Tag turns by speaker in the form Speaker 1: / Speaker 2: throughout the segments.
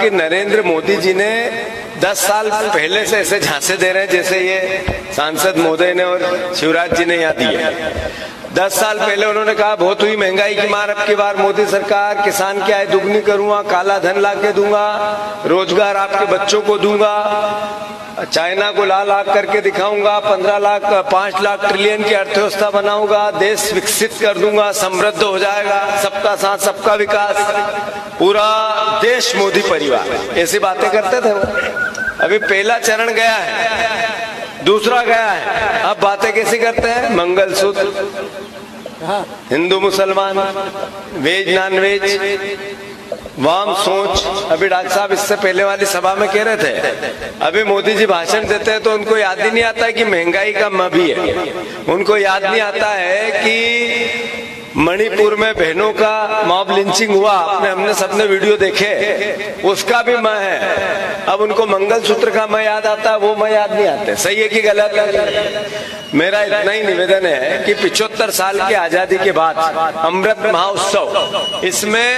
Speaker 1: कि नरेंद्र मोदी जी ने 10 साल पहले से ऐसे झांसे दे रहे हैं जैसे ये सांसद महोदय ने और शिवराज जी ने यहाँ दिए। 10 साल पहले उन्होंने कहा बहुत हुई महंगाई की मार, अब की बार मोदी सरकार किसान की आय दुगनी करूंगा, काला धन ला के दूंगा, रोजगार आपके बच्चों को दूंगा, चाइना को लाल आग करके दिखाऊंगा, 5 लाख ट्रिलियन की अर्थव्यवस्था बनाऊंगा, देश विकसित कर दूंगा, समृद्ध हो जाएगा, सबका साथ सबका विकास, पूरा देश मोदी परिवार, ऐसी बातें करते थे वो। अभी पहला चरण गया है, दूसरा गया है, अब बातें कैसी करते हैं? मंगलसूत्र, हिंदू मुसलमान, वेज नॉन वेज, वाम सोच। अभी डॉक्टर साहब इससे पहले वाली सभा में कह रहे थे, अभी मोदी जी भाषण देते हैं तो उनको याद ही नहीं आता है कि महंगाई का म भी है, उनको याद नहीं आता है कि मणिपुर में बहनों का मॉब लिंचिंग हुआ, हमने सबने वीडियो देखे, उसका भी मैं है। अब उनको मंगलसूत्र का मैं याद आता है, वो मैं याद नहीं आते। सही है कि गलत है? मेरा इतना ही निवेदन है कि 75 साल की आजादी के बाद अमृत महोत्सव, इसमें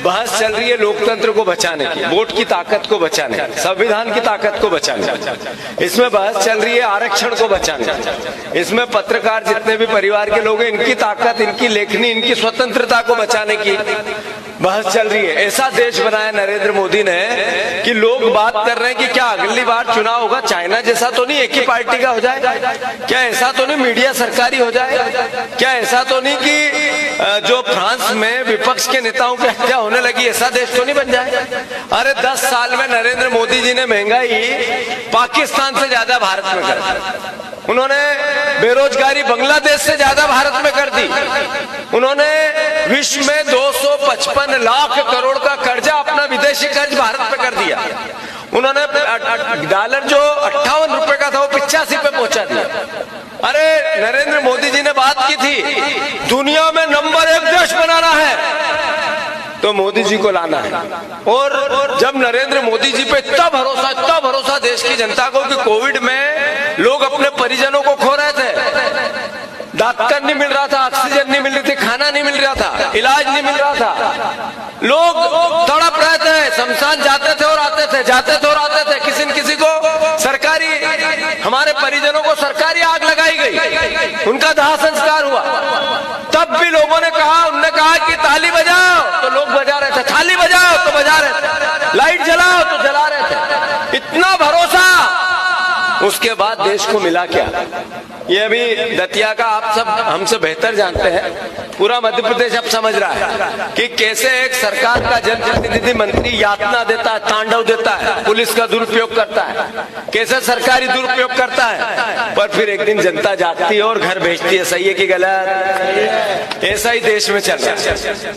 Speaker 1: बहस चल रही है लोकतंत्र को बचाने की, वोट की ताकत को बचाने की, संविधान की ताकत को बचाने की, इसमें बहस चल रही है आरक्षण को बचाने की, इसमें पत्रकार जितने भी परिवार के लोग हैं इनकी ताकत, इनकी लेखनी, इनकी स्वतंत्रता को बचाने की बहस चल रही है। ऐसा देश बनाया नरेंद्र मोदी ने कि लोग बात कर रहे हैं कि क्या अगली बार चुनाव होगा चाइना जैसा तो नहीं, एक ही पार्टी का हो जाए? क्या ऐसा तो नहीं मीडिया सरकारी हो जाए? क्या ऐसा तो नहीं कि जो फ्रांस में विपक्ष के नेताओं की हत्या होने लगी, ऐसा देश तो नहीं बन जाए? अरे 10 साल में नरेंद्र मोदी जी ने महंगाई पाकिस्तान से ज्यादा भारत में कर दी, उन्होंने बेरोजगारी बांग्लादेश से ज्यादा भारत में कर दी, उन्होंने विश्व में 255 लाख करोड़ का कर्जा, अपना विदेशी कर्ज भारत पे कर दिया, उन्होंने डॉलर जो 58 रुपए का था वो 85 पे पहुंचा दिया। अरे नरेंद्र मोदी जी ने बात की थी दुनिया में नंबर 1 देश बनाना है तो मोदी जी को लाना है। और जब नरेंद्र मोदी जी पे इतना भरोसा देश की जनता को कि कोविड में लोग अपने परिजनों को खो रहे थे, डॉक्टर नहीं मिल रहा था, ऑक्सीजन नहीं मिल रही थी, खाना नहीं मिल रहा था, इलाज नहीं मिल रहा था, लोग तड़प रहे थे, शमशान जाते थे और आते थे, जाते थे और आते थे, किसी न किसी को सरकारी, हमारे परिजनों को सरकारी आग लगाई गई, उनका दाह संस्कार हुआ, तब भी लोगों ने कहा, उन्होंने कहा कि ताली बजाओ तो लोग बजा रहे थे, थाली बजाओ तो बजा रहे थे, लाइट जलाओ तो जला रहे थे, इतना भरोसा। उसके बाद देश को मिला क्या? ये अभी दतिया का आप सब हमसे बेहतर जानते हैं, पूरा मध्य प्रदेश अब समझ रहा है कि कैसे एक सरकार का जनप्रतिनिधि मंत्री यातना देता है, तांडव देता है, पुलिस का दुरुपयोग करता है, कैसे सरकारी दुरुपयोग करता है, पर फिर एक दिन जनता जागती है और घर भेजती है। सही है कि गलत? ऐसा ही देश में चल रहा है।